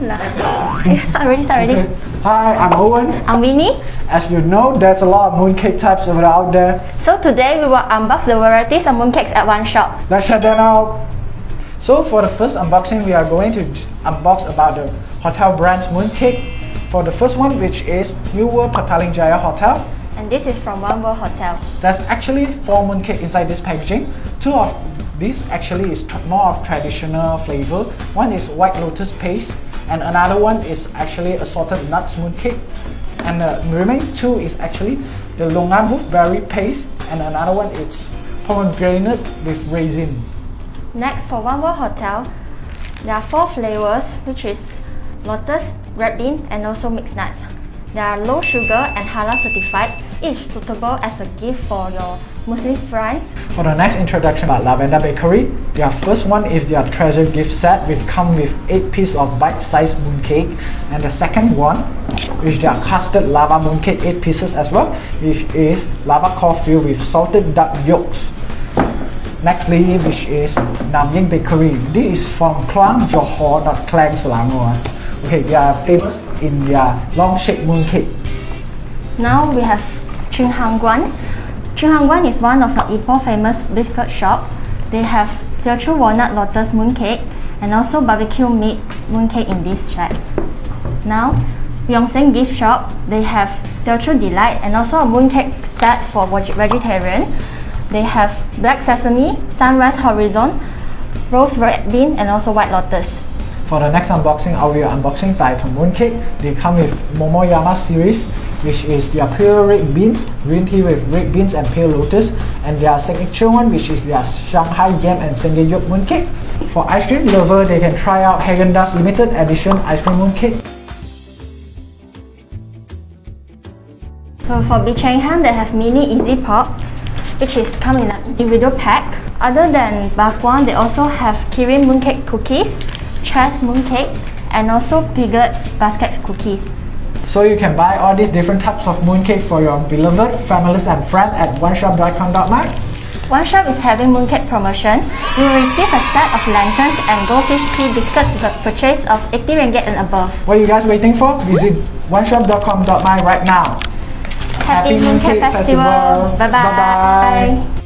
Start already. Okay. Hi, I'm Owen. I'm Winnie. As you know, there's a lot of mooncake types out there. So today we will unbox the varieties of mooncakes at Oneshop. Let's check them out. So for the first unboxing, we are going to unbox about the hotel brand's mooncake. For the first one, which is New World Petaling Jaya Hotel. And this is from One World Hotel. There's actually 4 mooncake inside this packaging. 2 of these actually is more of traditional flavor. One is white lotus paste, and another one is actually assorted nuts mooncake. And the remaining 2 is actually the longan wolfberry paste, and another one is pomegranate with raisins. Next, for One World Hotel, there are 4 flavors, which is lotus, red bean, and also mixed nuts. They are low sugar and halal certified, each suitable as a gift for your Muslim friends. For the next introduction about Lavender Bakery, their first one is their treasure gift set, which comes with 8 pieces of bite-sized mooncake. And the second one, which their custard lava mooncake, 8 pieces as well, which is lava core filled with salted duck yolks. Nextly, which is Nam Ying Bakery. This is from Klang Johor, not Klang Selangor. Okay, they are famous in their long shaped mooncake. Now we have Ching Hang Guan. Ching Hang Guan is one of the Ipoh famous biscuit shop. They have Teochew walnut lotus mooncake and also barbecue meat mooncake in this set. Now, Yongsen gift shop, they have Teochew delight and also a mooncake set for vegetarian. They have black sesame, sunrise horizon, rose red bean, and also white lotus. For the next unboxing, I will be unboxing Untitled Mooncake. They come with Momoyama series, which is their pure red beans, green tea with red beans and pale lotus, and their signature one, which is their Shanghai Jam and Samgyeopsal mooncake. For ice cream lover, they can try out Häagen-Dazs limited edition ice cream mooncake. So for Bichengham, they have mini easy pop, which is come in an individual pack. Other than Bakwan, they also have Kirin mooncake cookies, Chess mooncake, and also Piglet basket cookies. So you can buy all these different types of mooncake for your beloved families and friends at oneshop.com.my. Oneshop is having mooncake promotion. You will receive a set of lanterns and goldfish tea biscuits with a purchase of 80 ringgit and above. What are you guys waiting for? Visit oneshop.com.my right now. Happy Mooncake Festival! Bye bye!